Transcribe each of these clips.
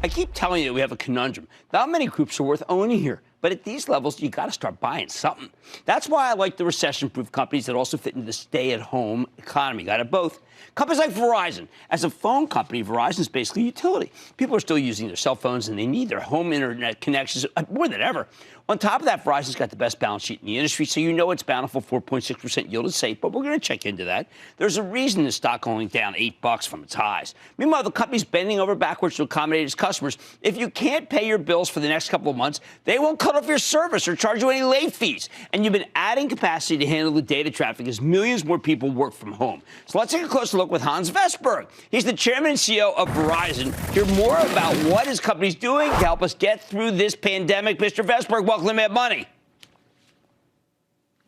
I keep telling you we have a conundrum. Not many groups are worth owning here. But at these levels, you got to start buying something. That's why I like the recession-proof companies that also fit into the stay-at-home economy. Got it both. Companies like Verizon. As a phone company, Verizon is basically a utility. People are still using their cell phones, and they need their home internet connections more than ever. On top of that, Verizon's got the best balance sheet in the industry, so you know it's bountiful. 4.6% yield is safe, but we're going to check into that. There's a reason the stock only down $8 from its highs. Meanwhile, the company's bending over backwards to accommodate its customers. If you can't pay your bills for the next couple of months, they won't cut off your service or charge you any late fees. And you've been adding capacity to handle the data traffic as millions more people work from home. So let's take a closer look with Hans Vestberg. He's the chairman and CEO of Verizon. Hear more about what his company's doing to help us get through this pandemic. Mr. Vestberg, welcome to Mad Money.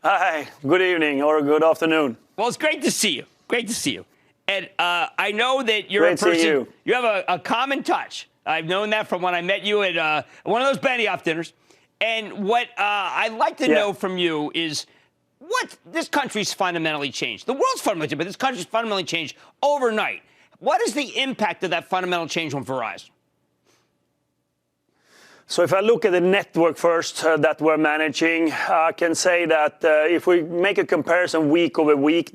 Hi, good evening or good afternoon. Well, it's great to see you. Great to see you. And I know that you're great a person, you. You have a common touch. I've known that from when I met you at one of those Benioff dinners. And what I'd like to know from you is what this country's fundamentally changed. The world's fundamentally changed, but this country's fundamentally changed overnight. What is the impact of that fundamental change on Verizon? So if I look at the network first that we're managing, I can say that if we make a comparison week over week,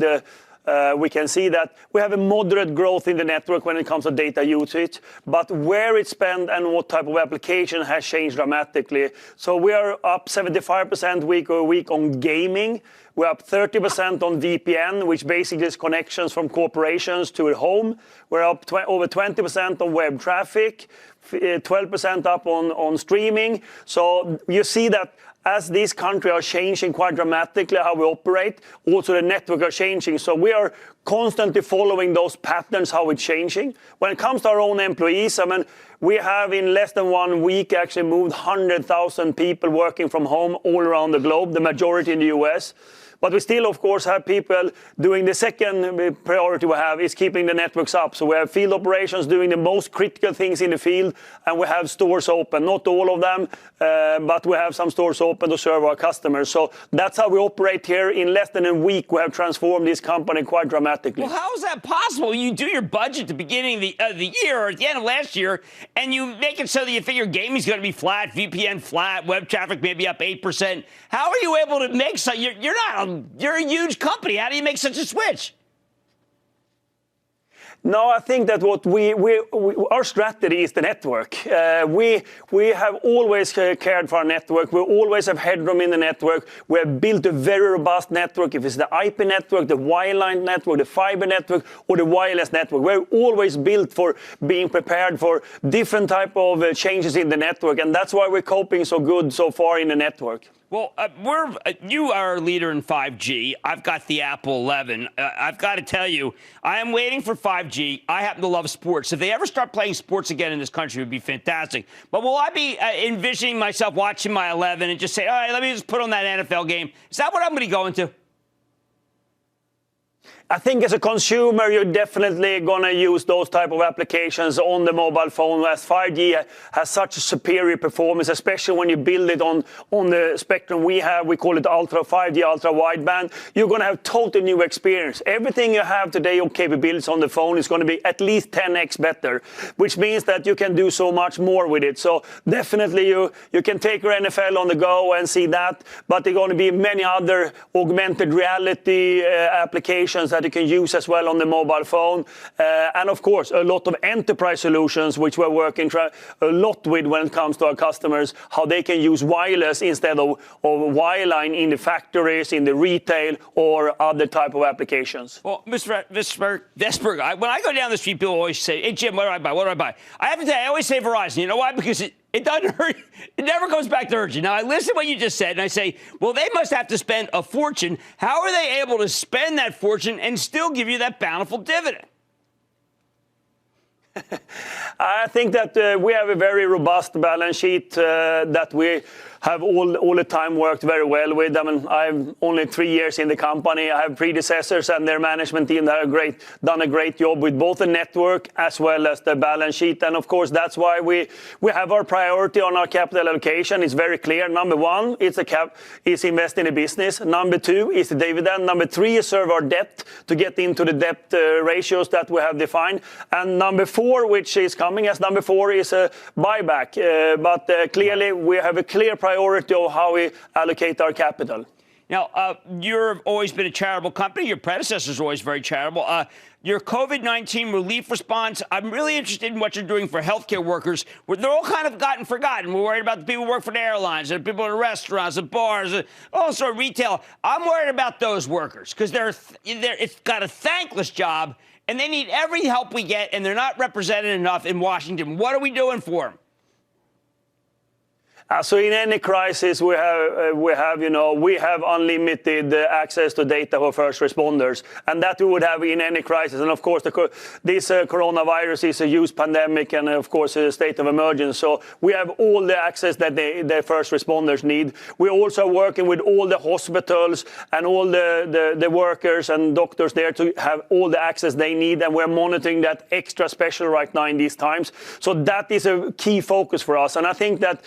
we can see that we have a moderate growth in the network when it comes to data usage, but where it's spent and what type of application has changed dramatically. So we are up 75% week over week on gaming. We're up 30% on VPN, which basically is connections from corporations to a home. We're up over 20% on web traffic, 12% up on streaming. So you see that as these countries are changing quite dramatically how we operate, also the network are changing. So we are constantly following those patterns, how it's changing. When it comes to our own employees, I mean, we have in less than 1 week actually moved 100,000 people working from home all around the globe, the majority in the US. But we still, of course, have people doing the second priority we have is keeping the networks up. So we have field operations doing the most critical things in the field, and we have stores open. Not all of them, but we have some stores open to serve our customers. So that's how we operate here. In less than a week, we have transformed this company quite dramatically. Well, how is that possible? You do your budget at the beginning of the year or at the end of last year, and you make it so that you figure gaming's going to be flat, VPN flat, web traffic maybe up 8%. How are you able to make so you're a huge company. How do you make such a switch? No, I think that what our strategy is the network. We have always cared for our network. We always have headroom in the network. We have built a very robust network. If it's the IP network, the wireline network, the fiber network, or the wireless network, we're always built for being prepared for different type of changes in the network, and that's why we're coping so good so far in the network. Well, you are a leader in 5G. I've got the Apple 11. I've got to tell you, I am waiting for 5G. I happen to love sports. If they ever start playing sports again in this country, it would be fantastic. But will I be envisioning myself watching my 11 and just say, all right, let me just put on that NFL game? Is that what I'm going to go into? I think as a consumer, you're definitely going to use those type of applications on the mobile phone, as 5G has such a superior performance, especially when you build it on the spectrum we have. We call it Ultra 5G, Ultra Wideband. You're going to have totally new experience. Everything you have today on capabilities on the phone is going to be at least 10x better, which means that you can do so much more with it. So definitely you can take your NFL on the go and see that, but there are going to be many other augmented reality applications that you can use as well on the mobile phone. And of course, a lot of enterprise solutions, which we're working a lot with when it comes to our customers, how they can use wireless instead of wireline in the factories, in the retail, or other type of applications. Well, Mr. Vestberg, when I go down the street, people always say, hey, Jim, what do I buy? What do I buy? I have to tell you, I always say Verizon. You know why? Because it doesn't hurt. It never goes back to hurt you. Now, I listen to what you just said, and I say, well, they must have to spend a fortune. How are they able to spend that fortune and still give you that bountiful dividend? I think that we have a very robust balance sheet that we have all the time worked very well with. I mean, I'm only 3 years in the company. I have predecessors and their management team that have done a great job with both the network as well as the balance sheet. And of course, that's why we have our priority on our capital allocation. It's very clear. Number one, is invest in a business. Number two is the dividend. Number three is serve our debt to get into the debt ratios that we have defined. And number four, which is coming as number four, is a buyback. But clearly, we have a clear priority of how we allocate our capital. Now, you've always been a charitable company. Your predecessors were always very charitable. Your COVID-19 relief response, I'm really interested in what you're doing for healthcare workers. They're all kind of gotten forgotten. We're worried about the people who work for the airlines, the people in the restaurants, the bars, also retail. I'm worried about those workers because it's got a thankless job, and they need every help we get, and they're not represented enough in Washington. What are we doing for them? So in any crisis, we have unlimited access to data for first responders, and that we would have in any crisis. And of course, this coronavirus is a huge pandemic, and of course, a state of emergency. So we have all the access that the first responders need. We're also working with all the hospitals and all the workers and doctors there to have all the access they need, and we're monitoring that extra special right now in these times. So that is a key focus for us, and I think that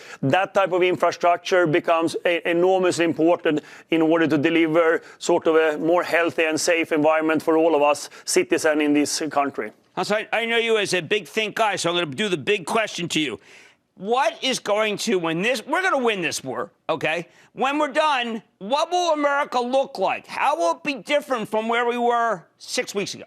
type of infrastructure becomes enormously important in order to deliver sort of a more healthy and safe environment for all of us citizens in this country. So I know you as a big think guy, so I'm going to do the big question to you. What is going to win this? We're going to win this war, okay? When we're done, what will America look like? How will it be different from where we were 6 weeks ago?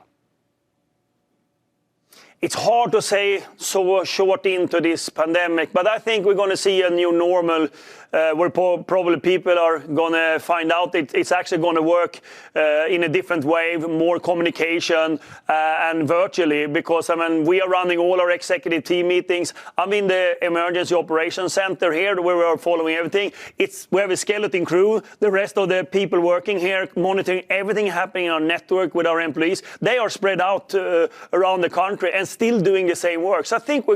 It's hard to say so short into this pandemic, but I think we're going to see a new normal where probably people are going to find out it's actually going to work in a different way, more communication and virtually, because, I mean, we are running all our executive team meetings. I'm in the emergency operations center here where we are following everything. We have a skeleton crew. The rest of the people working here monitoring everything happening in our network with our employees. They are spread out around the country and still doing the same work. So I think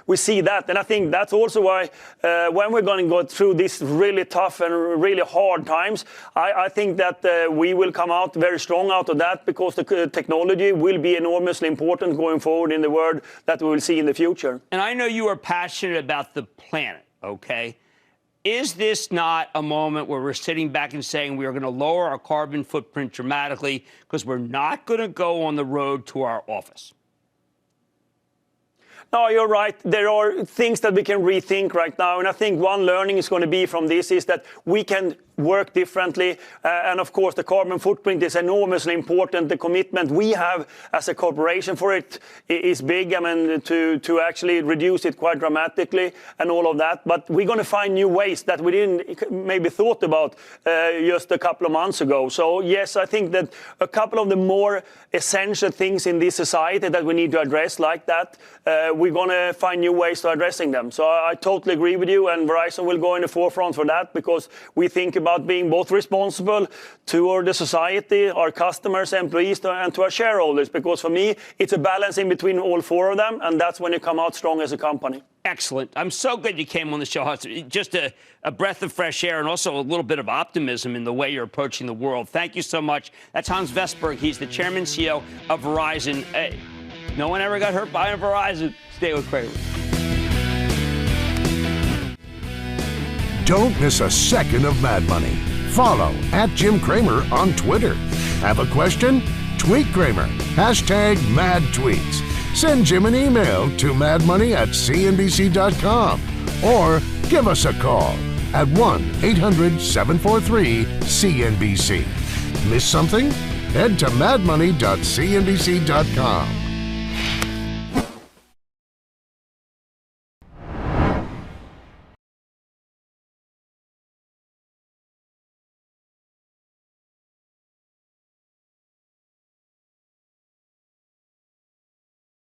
we see that. And I think that's also why when we're going to go through these really tough and really hard times, I think that we will come out very strong out of that, because the technology will be enormously important going forward in the world that we will see in the future. And I know you are passionate about the planet, okay? Is this not a moment where we're sitting back and saying we are going to lower our carbon footprint dramatically because we're not going to go on the road to our office? No, you're right. There are things that we can rethink right now. And I think one learning is going to be from this is that we can work differently. And of course, the carbon footprint is enormously important. The commitment we have as a corporation for it is big. I mean, to actually reduce it quite dramatically and all of that. But we're going to find new ways that we didn't maybe thought about just a couple of months ago. So yes, I think that a couple of the more essential things in this society that we need to address like that, we're going to find new ways to addressing them. So I totally agree with you, and Verizon will go in the forefront for that, because we think about being both responsible to the society, our customers, employees, and to our shareholders. Because for me, it's a balance in between all four of them, and that's when you come out strong as a company. Excellent. I'm so glad you came on the show. Just a breath of fresh air and also a little bit of optimism in the way you're approaching the world. Thank you so much. That's Hans Vestberg. He's the chairman CEO of Verizon. Hey, no one ever got hurt by Verizon. Stay with Kramer. Don't miss a second of Mad Money. Follow @Jim Cramer on Twitter. Have a question? Tweet Cramer. #MadTweets. Send Jim an email to madmoney@cnbc.com or give us a call at 1-800-743-CNBC. Miss something? Head to madmoney.cnbc.com.